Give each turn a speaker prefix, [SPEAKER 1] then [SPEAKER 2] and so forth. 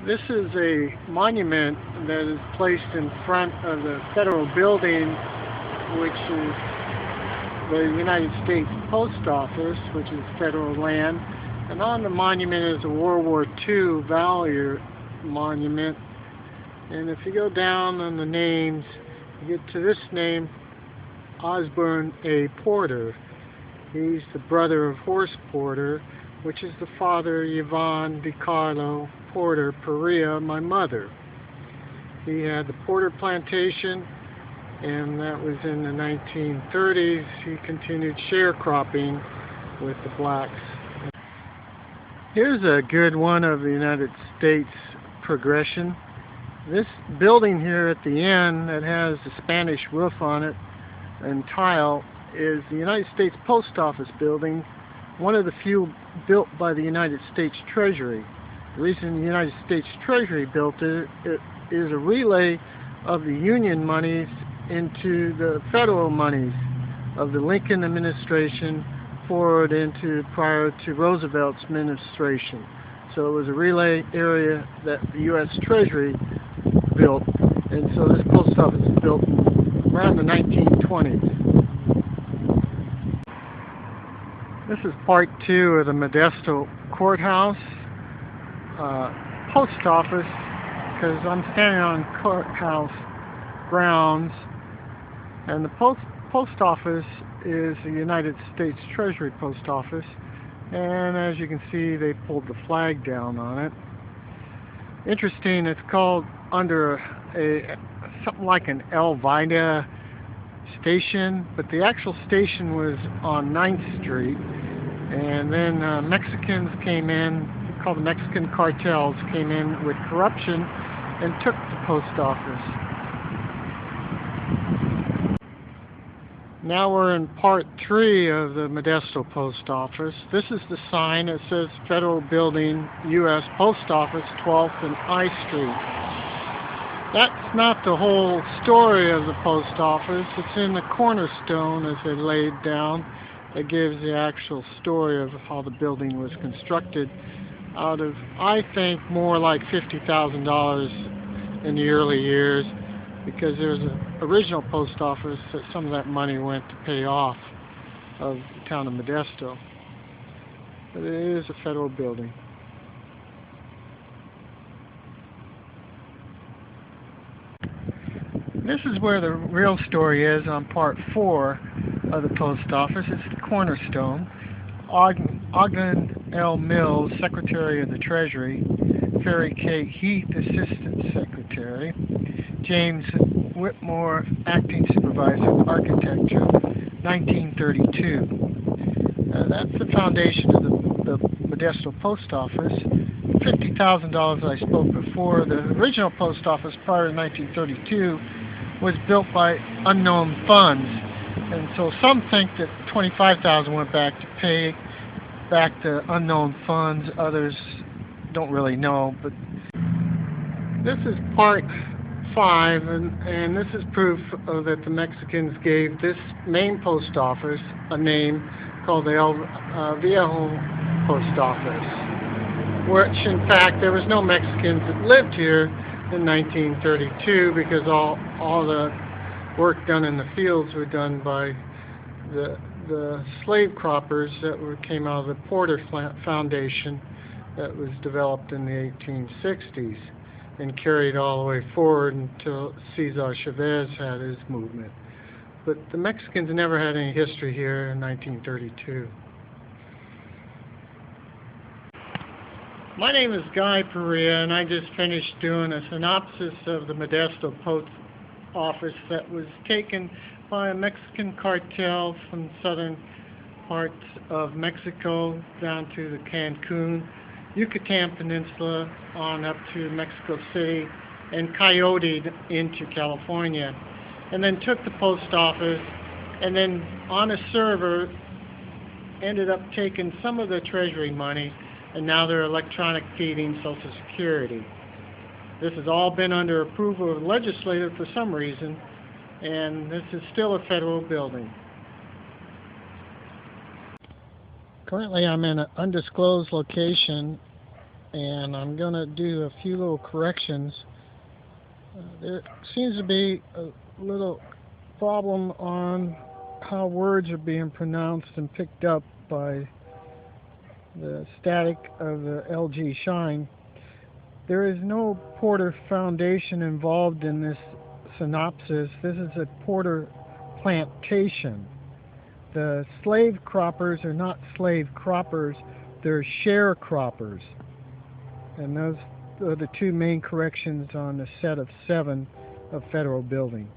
[SPEAKER 1] This is a monument that is placed in front of the federal building, which is the United States Post Office, which is federal land. And on the monument is a World War II Valor monument. And if you go down on the names, you get to this name, Osborne A. Porter. He's the brother of Horace Porter, which is the father of Yvonne DiCarlo Porter Perea, my mother. He had the Porter plantation, and that was in the 1930s. He continued sharecropping with the blacks. Here's a good one of the United States progression. This building here at the end that has the Spanish roof on it and tile is the United States Post Office building, one of the few built by the United States Treasury. The reason the United States Treasury built it is a relay of the Union monies into the federal monies of the Lincoln administration forward into prior to Roosevelt's administration. So it was a relay area that the U.S. Treasury built, and so this post office was built around the 1920s. This is part 2 of the Modesto courthouse post office, because I'm standing on courthouse grounds, and the post office is the United States Treasury Post Office, and as you can see, they pulled the flag down on it. Interesting, it's called under something like an Elvira station, but the actual station was on 9th Street, and then Mexicans came in, called the Mexican cartels, came in with corruption and took the post office. Now we're in part 3 of the Modesto Post Office. This is the sign that says Federal Building, U.S. Post Office, 12th and I Street. That's not the whole story of the post office. It's in the cornerstone as they laid down. It gives the actual story of how the building was constructed out of, I think, more like $50,000 in the early years, because there's an original post office that some of that money went to pay off of the town of Modesto. But it is a federal building. This is where the real story is on part 4 of the post office. It's the cornerstone. Ogden L. Mills, Secretary of the Treasury; Ferry K. Heath, Assistant Secretary; James Whitmore, Acting Supervisor of Architecture, 1932. That's the foundation of the Modesto Post Office. $50,000 I spoke before. The original post office prior to 1932 was built by unknown funds, and so some think that $25,000 went back to pay back the unknown funds. Others don't really know. But this is part 5, and this is proof that the Mexicans gave this main post office a name called the El Viejo Post Office, which in fact there was no Mexicans that lived here in 1932, because all the work done in the fields were done by the slave croppers that came out of the Porter Foundation that was developed in the 1860s and carried all the way forward until Cesar Chavez had his movement. But the Mexicans never had any history here in 1932. My name is Guy Perea, and I just finished doing a synopsis of the Modesto Post Office that was taken by a Mexican cartel from southern parts of Mexico down to the Cancun, Yucatan Peninsula, on up to Mexico City, and coyoted into California, and then took the post office, and then on a server ended up taking some of the Treasury money, and now they're electronic feeding Social Security. This has all been under approval of the legislature for some reason, and this is still a federal building. Currently I'm in an undisclosed location and I'm going to do a few little corrections. There seems to be a little problem on how words are being pronounced and picked up by the static of the LG Shine. There is no Porter Foundation involved in this synopsis. This is a Porter plantation. The slave croppers are not slave croppers, they're sharecroppers. And those are the two main corrections on the set of 7 of Federal Building.